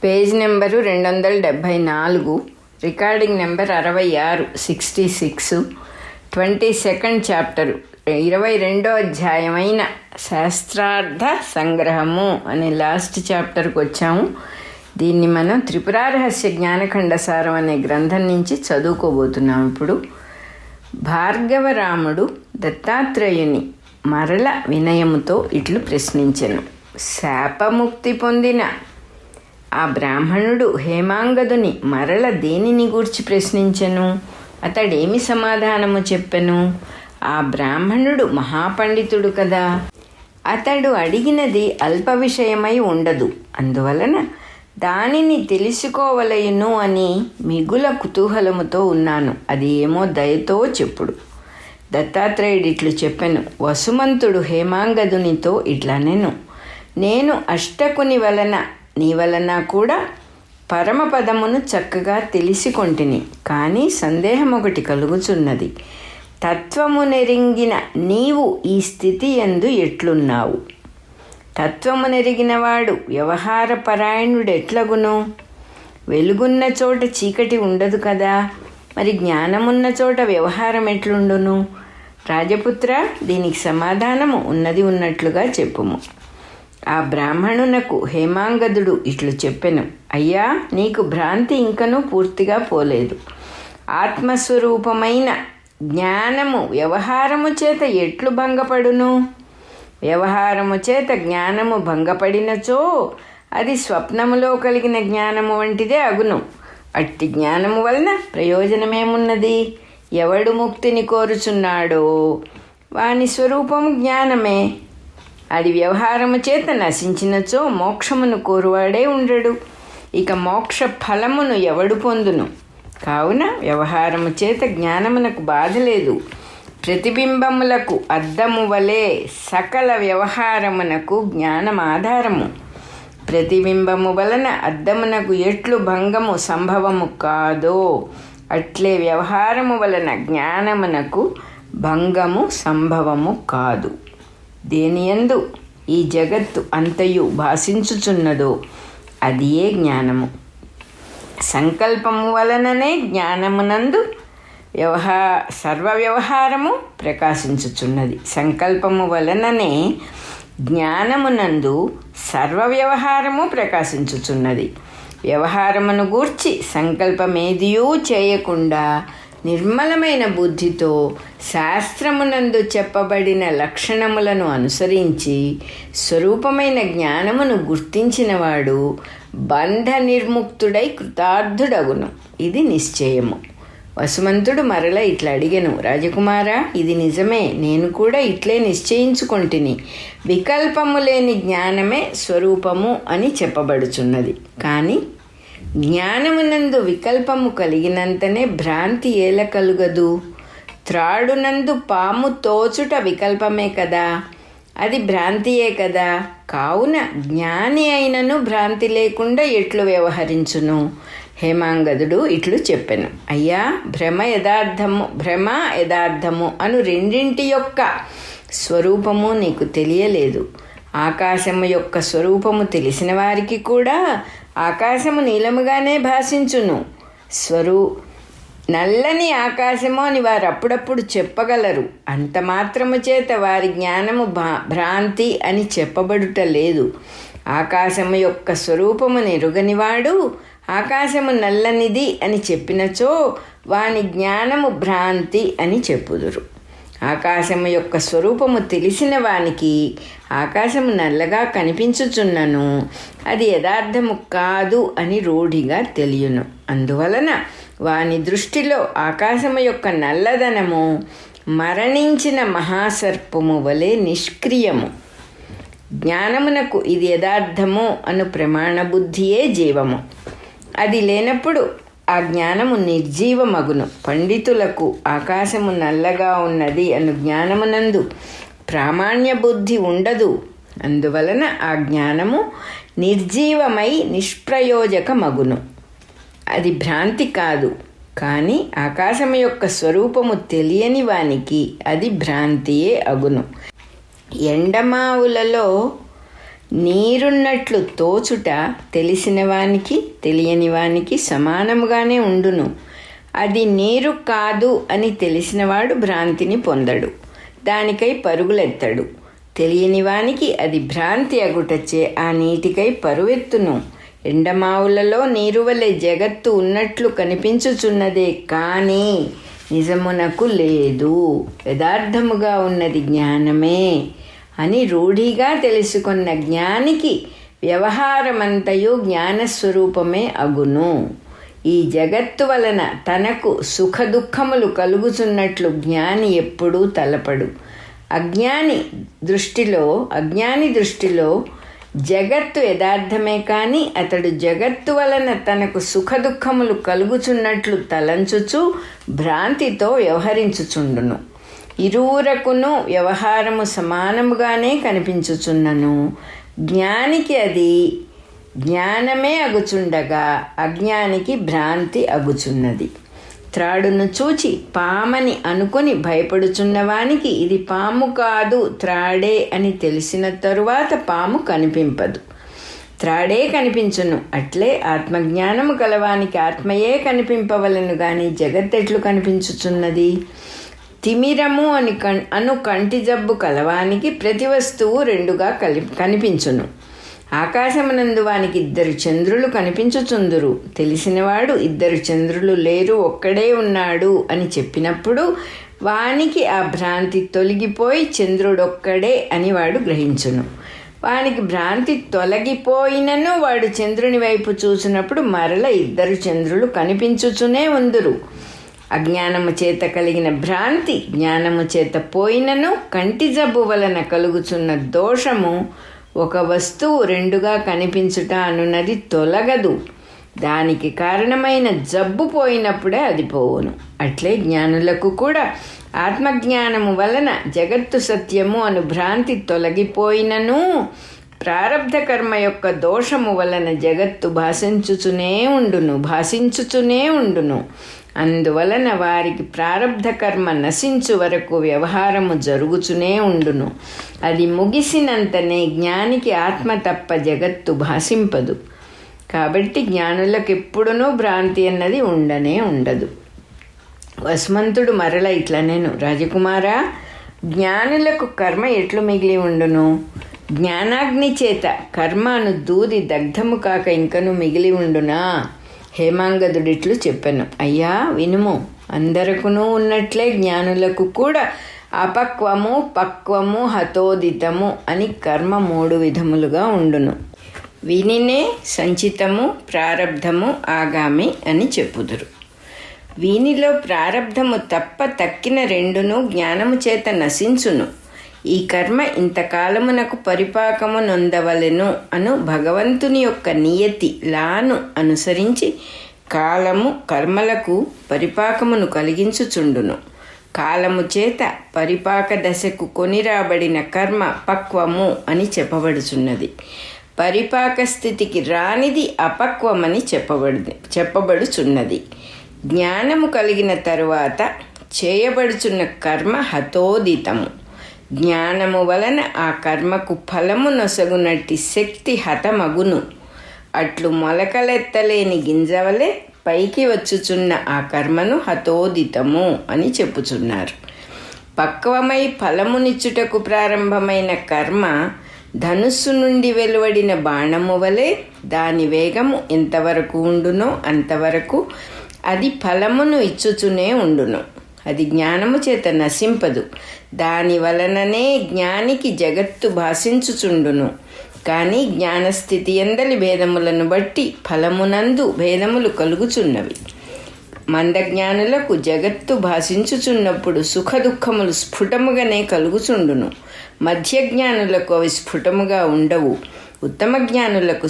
Page number 274, recording number 66, 66, 22nd chapter, 22వ అధ్యాయమైన శాస్త్రార్థ సంగ్రహము అనే లాస్ట్ చాప్టర్కి వచ్చాము. దీన్ని మనం త్రిపురారహస్య జ్ఞానఖండసారం అనే గ్రంథం నుంచి చదువుకోబోతున్నాం. ఇప్పుడు భార్గవరాముడు దత్తాత్రేయుని మరల వినయముతో ఇట్లు ప్రశ్నించెను. శాపముక్తి పొందిన ఆ బ్రాహ్మణుడు హేమాంగదుని మరల దేనిని గూర్చి ప్రశ్నించెను? అతడేమి సమాధానము చెప్పెను? ఆ బ్రాహ్మణుడు మహాపండితుడు కదా, అతడు అడిగినది అల్ప విషయమై ఉండదు, అందువలన దానిని తెలుసుకోవలయును అని మిగుల కుతూహలముతో ఉన్నాను. అది ఏమో దయతో చెప్పుడు. దత్తాత్రేయుడు ఇట్లు చెప్పెను. వసుమంతుడు హేమాంగదునితో ఇట్లనెను. నేను అష్టకుని వలన నీ వలన కూడా పరమపదమును చక్కగా తెలిసికొంటిని. కానీ సందేహం ఒకటి కలుగుచున్నది. తత్వము నెరింగిన నీవు ఈ స్థితి యందు ఎట్లున్నావు? తత్వము నెరిగినవాడు వ్యవహార పరాయణుడెట్లగును? వెలుగున్న చోట చీకటి ఉండదు కదా, మరి జ్ఞానమున్న చోట వ్యవహారం ఎట్లుండును? రాజపుత్ర, దీనికి సమాధానము ఉన్నది ఉన్నట్లుగా చెప్పుము. ఆ బ్రాహ్మణునకు హేమాంగదుడు ఇట్లు చెప్పెను. అయ్యా, నీకు భ్రాంతి ఇంకనూ పూర్తిగా పోలేదు. ఆత్మస్వరూపమైన జ్ఞానము వ్యవహారము చేత ఎట్లు భంగపడును? వ్యవహారము చేత జ్ఞానము భంగపడినచో అది స్వప్నములో కలిగిన జ్ఞానము వంటిదే అగును. అట్టి జ్ఞానము వలన ప్రయోజనమేమున్నది? ఎవడు ముక్తిని కోరుచున్నాడో వాని స్వరూపము జ్ఞానమే. అది వ్యవహారము చేత నశించినచో మోక్షమును కోరువాడే ఉండడు. ఇక మోక్ష ఫలమును ఎవడు పొందును? కావున వ్యవహారము చేత జ్ఞానమునకు బాధ లేదు. ప్రతిబింబములకు అద్దము వలె సకల వ్యవహారమునకు జ్ఞానం ఆధారము. ప్రతిబింబము వలన అద్దమునకు ఎట్లు భంగము సంభవము కాదో అట్లే వ్యవహారము వలన జ్ఞానమునకు భంగము సంభవము కాదు. దేనియందు ఈ జగత్తు అంతయు భాషించుచున్నదో అది ఏ జ్ఞానము. సంకల్పము వలననే జ్ఞానమునందు సర్వ వ్యవహారము ప్రకాశించుచున్నది. సంకల్పము వలననే జ్ఞానమునందు సర్వ వ్యవహారము ప్రకాశించుచున్నది. వ్యవహారమును గూర్చి సంకల్పమేదియూ చేయకుండా నిర్మలమైన బుద్ధితో శాస్త్రమునందు చెప్పబడిన లక్షణములను అనుసరించి స్వరూపమైన జ్ఞానమును గుర్తించినవాడు బంధ నిర్ముక్తుడై కృతార్థుడగును. ఇది నిశ్చయము. వసుమంతుడు మరల ఇట్లా అడిగెను. రాజకుమారా, ఇది నిజమే. నేను కూడా ఇట్లే నిశ్చయించుకొంటిని. వికల్పము లేని జ్ఞానమే స్వరూపము అని చెప్పబడుచున్నది. కానీ జ్ఞానమునందు వికల్పము కలిగినంతనే భ్రాంతి ఏల కలుగదు? త్రాడునందు పాము తోచుట వికల్పమే కదా, అది భ్రాంతియే కదా. కావున జ్ఞాని అయినను భ్రాంతి లేకుండా ఎట్లు వ్యవహరించును? హేమాంగదుడు ఇట్లు చెప్పెను. అయ్యా, భ్రమ యథార్థము అను రెండింటి యొక్క స్వరూపము నీకు తెలియలేదు. ఆకాశము యొక్క స్వరూపము తెలిసిన వారికి కూడా ఆకాశము నీలముగానే భాషించును. నల్లని ఆకాశము అని వారు అప్పుడప్పుడు చెప్పగలరు. అంత మాత్రము చేత వారి జ్ఞానము భ్రాంతి అని చెప్పబడుట లేదు. ఆకాశము యొక్క స్వరూపము నెరుగనివాడు ఆకాశము నల్లనిది అని చెప్పినచో వాని జ్ఞానము భ్రాంతి అని చెప్పుదురు. ఆకాశము యొక్క స్వరూపము తెలిసిన వానికి ఆకాశము నల్లగా కనిపించుచున్నను అది యథార్థము కాదు అని రూఢిగా తెలియను. అందువలన వాని దృష్టిలో ఆకాశము యొక్క నల్లదనము మరణించిన మహాసర్పము వలె నిష్క్రియము. జ్ఞానమునకు ఇది యథార్థము అను ప్రమాణ బుద్ధియే జీవము. అది లేనప్పుడు ఆ జ్ఞానము నిర్జీవమగును. పండితులకు ఆకాశము నల్లగా ఉన్నది అను జ్ఞానమునందు ప్రామాణ్య బుద్ధి ఉండదు. అందువలన ఆ జ్ఞానము నిర్జీవమై నిష్ప్రయోజకమగును. అది భ్రాంతి కాదు. కానీ ఆకాశము యొక్క స్వరూపము తెలియని వానికి అది భ్రాంతియే అగును. ఎండమావులలో నీరున్నట్లు తోచుట తెలిసిన వానికి తెలియని వానికి సమానముగానే ఉండును. అది నీరు కాదు అని తెలిసినవాడు భ్రాంతిని పొందడు, దానికై పరుగులెత్తడు. తెలియని వానికి అది భ్రాంతి అగుటచే ఆ నీటికై పరువెత్తును. ఎండమావులలో నీరు వలె జగత్తు ఉన్నట్లు కనిపించుచున్నదే కానీ నిజమునకు లేదు. యథార్థముగా ఉన్నది జ్ఞానమే అని రూఢిగా తెలుసుకున్న జ్ఞానికి వ్యవహారమంతయు జ్ఞానస్వరూపమే అగును. ఈ జగత్తు వలన తనకు సుఖదుఖములు కలుగుచున్నట్లు జ్ఞాని ఎప్పుడూ తలపడు. అజ్ఞాని దృష్టిలో జగత్తు యథార్థమే కానీ అతడు జగత్తు వలన తనకు సుఖదుఖములు కలుగుచున్నట్లు తలంచుచు భ్రాంతితో వ్యవహరించుచుండును. ఇరువురకును వ్యవహారము సమానముగానే కనిపించుచున్నను. జ్ఞానికి అది జ్ఞానమే అగుచుండగా అజ్ఞానికి భ్రాంతి అగుచున్నది. త్రాడును చూచి పామని అనుకుని భయపడుచున్నవానికి ఇది పాము కాదు త్రాడే అని తెలిసిన తరువాత పాము కనిపింపదు, త్రాడే కనిపించును. అట్లే ఆత్మజ్ఞానము కలవానికి ఆత్మయే కనిపింపవలను గాని జగత్తెట్లు కనిపించుచున్నది. తిమిరము అను కంటి జబ్బు కలవానికి ప్రతి వస్తువు రెండుగా కనిపించును. ఆకాశమునందు వానికి 2 చంద్రులు కనిపించుచుందురు. తెలిసినవాడు 2 చంద్రులు లేరు, ఒక్కడే ఉన్నాడు అని చెప్పినప్పుడు వానికి ఆ భ్రాంతి తొలగిపోయి చంద్రుడొక్కడే అని వాడు గ్రహించును. వానికి భ్రాంతి తొలగిపోయినను వాడు చంద్రుని వైపు చూసినప్పుడు మరల 2 చంద్రులు కనిపించుచునే ఉందురు. అజ్ఞానము చేత కలిగిన భ్రాంతి జ్ఞానము చేత పోయినను కంటి జబ్బు వలన కలుగుచున్న దోషము ఒక వస్తువు రెండుగా కనిపించుట అనున్నది తొలగదు. దానికి కారణమైన జబ్బు పోయినప్పుడే అది పోవును. అట్లే జ్ఞానులకు కూడా ఆత్మజ్ఞానము వలన జగత్తు సత్యము అను భ్రాంతి తొలగిపోయినను ప్రారబ్ధ కర్మ యొక్క దోషము వలన జగత్తు భాషించుచునే ఉండును. అందువలన వారికి ప్రారబ్ధ కర్మ నశించు వరకు వ్యవహారము జరుగుచునే ఉండును. అది ముగిసినంతనే జ్ఞానికి ఆత్మ తప్ప జగత్తు భాషింపదు. కాబట్టి జ్ఞానులకు ఎప్పుడునూ భ్రాంతి అన్నది ఉండదు. వసుమంతుడు మరల ఇట్లనేను, రాజకుమారా, జ్ఞానులకు కర్మ ఎట్లు మిగిలి ఉండును? జ్ఞానాగ్ని చేత కర్మను దూది దగ్ధము కాక ఇంకను మిగిలి ఉండునా? హేమాంగదుడిట్లు చెప్పెను. అయ్యా వినుము, అందరకును ఉన్నట్లే జ్ఞానులకు కూడా అపక్వము, పక్వము, హతోదితము అని కర్మ 3 విధములుగా ఉండును. వీనినే సంచితము, ప్రారబ్ధము, ఆగామి అని చెప్పుదురు. వీనిలో ప్రారబ్ధము తప్ప తక్కిన 2ను జ్ఞానము చేత నశించును. ఈ కర్మ ఇంతకాలమునకు పరిపాకము నొందవలెను అను భగవంతుని యొక్క నియతి లాను అనుసరించి కాలము కర్మలకు పరిపాకమును కలిగించుచుండును. కాలము చేత పరిపాక దశకు కొనిరాబడిన కర్మ పక్వము అని చెప్పబడుచున్నది. పరిపాక స్థితికి రానిది అపక్వమని చెప్పబడుచున్నది. జ్ఞానము కలిగిన తరువాత చేయబడుచున్న కర్మ హతోదితము. జ్ఞానము వలన ఆ కర్మకు ఫలము నొసగునట్టి శక్తి హతమగును. అట్లు మొలకలెత్తలేని గింజవలే పైకి వచ్చుచున్న ఆ కర్మను హతోదితము అని చెప్పుచున్నారు. పక్వమై ఫలమునిచ్చుటకు ప్రారంభమైన కర్మ ధనుస్సు నుండి వెలువడిన బాణము వలె దాని వేగము ఎంతవరకు ఉండునో అంతవరకు అది ఫలమును ఇచ్చుచునే ఉండును. అది జ్ఞానము చేత నశింపదు. దాని వలననే జ్ఞానికి జగత్తు భాషించుచుండును. కానీ జ్ఞానస్థితి ఎందలి భేదములను బట్టి ఫలమునందు భేదములు కలుగుచున్నవి. మందజ్ఞానులకు జగత్తు భాషించుచున్నప్పుడు సుఖదుఖములు స్ఫుటముగానే కలుగుచుండును. మధ్యజ్ఞానులకు అవి స్ఫుటముగా ఉండవు. ఉత్తమ జ్ఞానులకు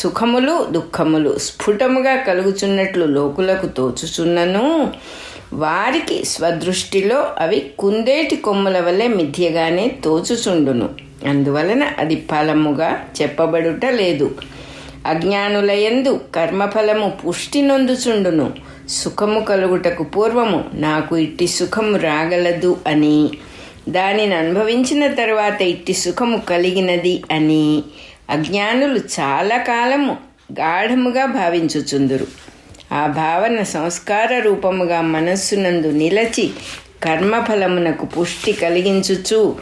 సుఖములు దుఃఖములు స్ఫుటముగా కలుగుచున్నట్లు లోకులకు తోచుచున్నను వారికి స్వదృష్టిలో అవి కుందేటి కొమ్ముల వలె మిథ్యగానే తోచుచుండును. అందువలన అది ఫలముగా చెప్పబడుట లేదు. అజ్ఞానులయందు కర్మఫలము పుష్టి నొందుచుండును. సుఖము కలుగుటకు పూర్వము నాకు ఇట్టి సుఖము రాగలదు అని దానిని అనుభవించిన తర్వాత ఇట్టి సుఖము కలిగినది అని అజ్ఞానులు చాలా కాలము గాఢముగా భావించుచుందురు. ఆ భావన సంస్కార రూపముగా మనస్సునందు నిలచి కర్మఫలమునకు పుష్టి కలిగించుచు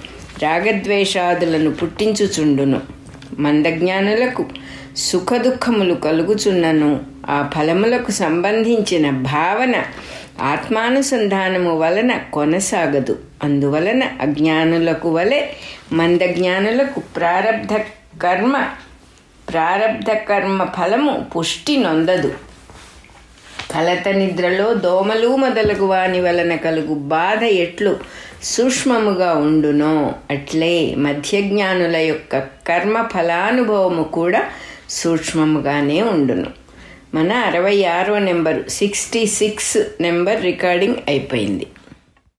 రాగద్వేషాదులను పుట్టించుచుండును. మందజ్ఞానులకు సుఖదుఖములు కలుగుచున్నను ఆ ఫలములకు సంబంధించిన భావన ఆత్మానుసంధానము వలన కొనసాగదు. అందువలన అజ్ఞానులకు వలె మందజ్ఞానులకు ప్రారబ్ధ కర్మ ఫలము పుష్టి నొందదు. కలత నిద్రలో దోమలు మొదలగు వాని వలన కలుగు బాధ ఎట్లు సూక్ష్మముగా ఉండునో అట్లే మధ్యజ్ఞానుల యొక్క కర్మ ఫలానుభవము కూడా సూక్ష్మముగానే ఉండును. మన 66వ నెంబరు 66 నెంబర్ రికార్డింగ్ అయిపోయింది.